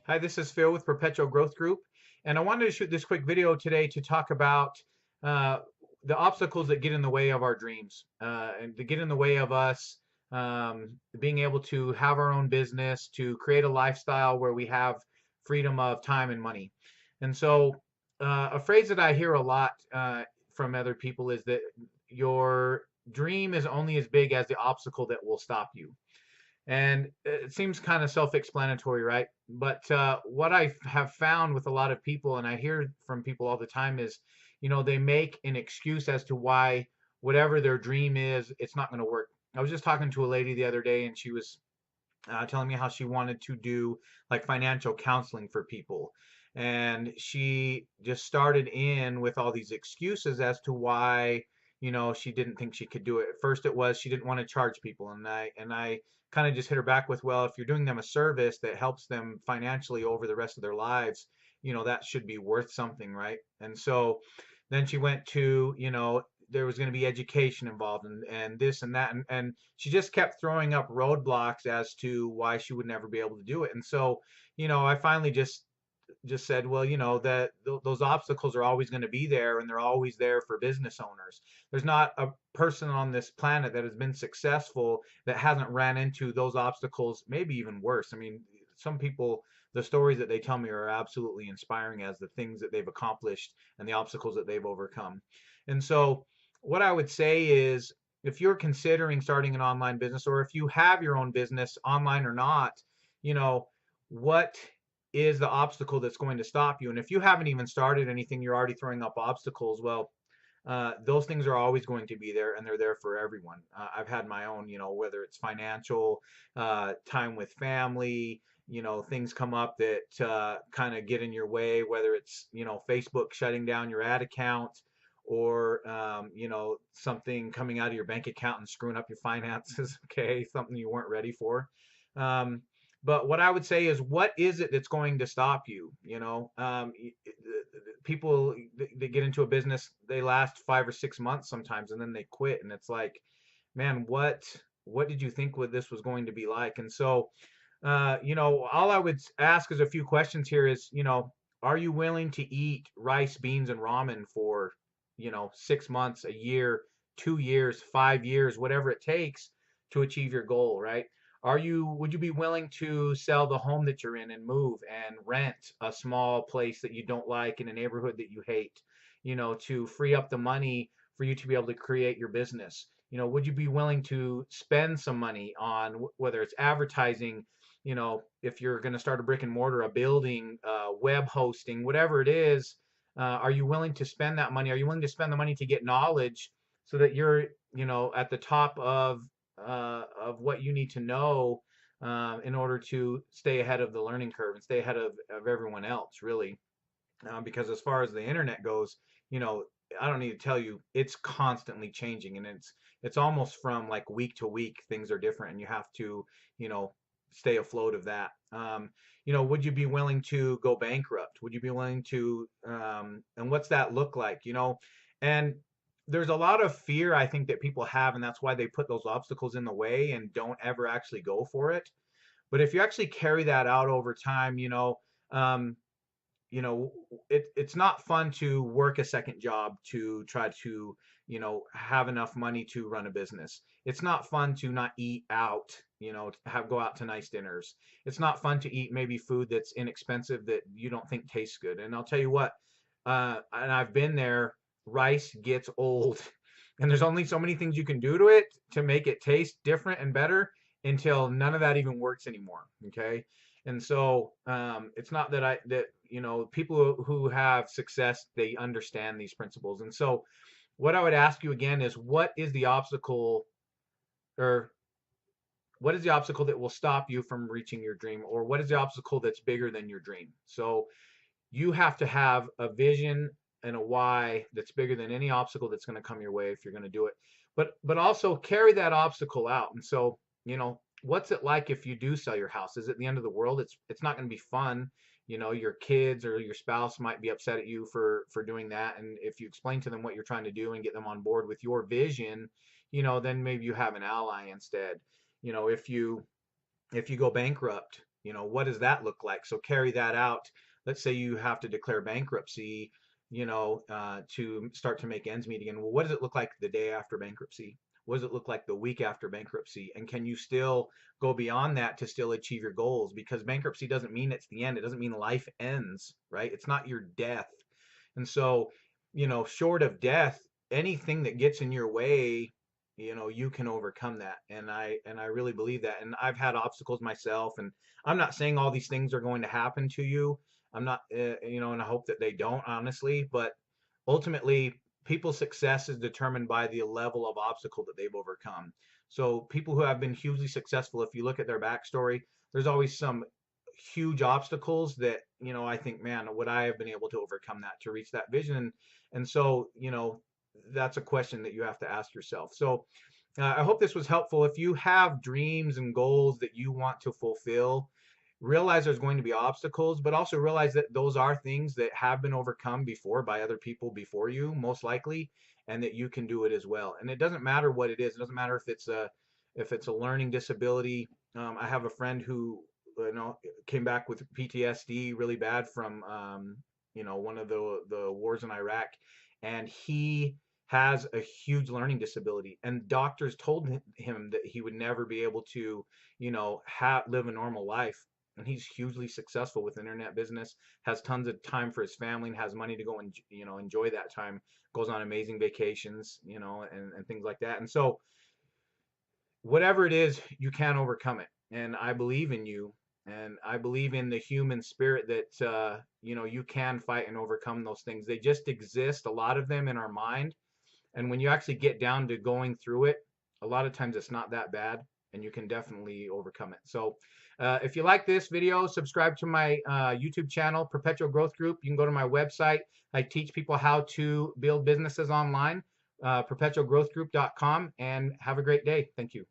Hi, this is Phil with Perpetual Growth Group, and I wanted to shoot this quick video today to talk about uh, the obstacles that get in the way of our dreams and to get in the way of us being able to have our own business, to create a lifestyle where we have freedom of time and money. And so, a phrase that I hear a lot from other people is that your dream is only as big as the obstacle that will stop you. And it seems kind of self-explanatory, right? But what I have found with a lot of people, and I hear from people all the time, is, they make an excuse as to why whatever their dream is, it's not going to work. I was just talking to a lady the other day, and she was telling me how she wanted to do like financial counseling for people. And she just started in with all these excuses as to why, she didn't think she could do it. At first it was she didn't want to charge people. And I kind of just hit her back with, well, if you're doing them a service that helps them financially over the rest of their lives, that should be worth something, right? And so then she went to, there was going to be education involved and this and that. And she just kept throwing up roadblocks as to why she would never be able to do it. And so, I finally just said, well, that those obstacles are always going to be there, and they're always there for business owners. There's not a person on this planet that has been successful that hasn't ran into those obstacles, maybe even worse. I mean, some people, the stories that they tell me are absolutely inspiring as the things that they've accomplished and the obstacles that they've overcome. And so, what I would say is, if you're considering starting an online business, or if you have your own business, online or not, you know, what is the obstacle that's going to stop you? And if you haven't even started anything, you're already throwing up obstacles. Well, those things are always going to be there, and they're there for everyone. I've had my own, whether it's financial, time with family, things come up that kind of get in your way, whether it's, Facebook shutting down your ad account, or, something coming out of your bank account and screwing up your finances, okay, something you weren't ready for. Um, but what I would say is, what is it that's going to stop you? People they get into a business, they last 5 or 6 months sometimes, and then they quit, and it's like, man, what did you think this was going to be like? And so, all I would ask is a few questions here is, are you willing to eat rice, beans, and ramen for, 6 months, a year, 2 years, 5 years, whatever it takes to achieve your goal, right? Would you be willing to sell the home that you're in and move and rent a small place that you don't like in a neighborhood that you hate, to free up the money for you to be able to create your business? Would you be willing to spend some money on whether it's advertising, if you're going to start a brick and mortar, a building, web hosting, whatever it is? Are you willing to spend that money? Are you willing to spend the money to get knowledge so that you're, at the top of what you need to know in order to stay ahead of the learning curve and stay ahead of everyone else, really? Because as far as the internet goes, you know, I don't need to tell you, it's constantly changing, and it's almost from like week to week, things are different, and you have to, you know, stay afloat of that. Would you be willing to go bankrupt? Would you be willing to, and what's that look like? And there's a lot of fear I think that people have, and that's why they put those obstacles in the way and don't ever actually go for it. But if you actually carry that out over time, um, it's not fun to work a second job to try to, have enough money to run a business. It's not fun to not eat out, have go out to nice dinners. It's not fun to eat maybe food that's inexpensive that you don't think tastes good. And I'll tell you what, and I've been there, rice gets old. And there's only so many things you can do to it to make it taste different and better until none of that even works anymore. Okay. And so it's not that people who have success, they understand these principles. And so what I would ask you again is, what is the obstacle, or what is the obstacle that will stop you from reaching your dream, or what is the obstacle that's bigger than your dream? So you have to have a vision and a why that's bigger than any obstacle that's going to come your way if you're going to do it. But also carry that obstacle out. And so, what's it like if you do sell your house? Is it the end of the world? It's not going to be fun. Your kids or your spouse might be upset at you for doing that. And if you explain to them what you're trying to do and get them on board with your vision, then maybe you have an ally instead. If you go bankrupt, what does that look like? So carry that out. Let's say you have to declare bankruptcy, to start to make ends meet again. Well, what does it look like the day after bankruptcy? What does it look like the week after bankruptcy? And can you still go beyond that to still achieve your goals? Because bankruptcy doesn't mean it's the end. It doesn't mean life ends, right? It's not your death. And so, short of death, anything that gets in your way, you can overcome that. And I really believe that. And I've had obstacles myself, and I'm not saying all these things are going to happen to you. I'm not, and I hope that they don't, honestly, but ultimately, people's success is determined by the level of obstacle that they've overcome. So people who have been hugely successful, if you look at their backstory, there's always some huge obstacles that, I think, man, would I have been able to overcome that to reach that vision? And so, that's a question that you have to ask yourself. So I hope this was helpful. If you have dreams and goals that you want to fulfill, realize there's going to be obstacles, but also realize that those are things that have been overcome before by other people before you, most likely, and that you can do it as well. And it doesn't matter what it is. It doesn't matter if it's a learning disability. I have a friend who, came back with PTSD really bad from, one of the wars in Iraq, and he has a huge learning disability, and doctors told him that he would never be able to, live a normal life. And he's hugely successful with internet business, has tons of time for his family, and has money to go and, enjoy that time, goes on amazing vacations, and things like that. And so whatever it is, you can overcome it. And I believe in you. And I believe in the human spirit that, you can fight and overcome those things. They just exist, a lot of them, in our mind. And when you actually get down to going through it, a lot of times it's not that bad, and you can definitely overcome it. So if you like this video, subscribe to my YouTube channel, Perpetual Growth Group. You can go to my website. I teach people how to build businesses online, perpetualgrowthgroup.com, and have a great day. Thank you.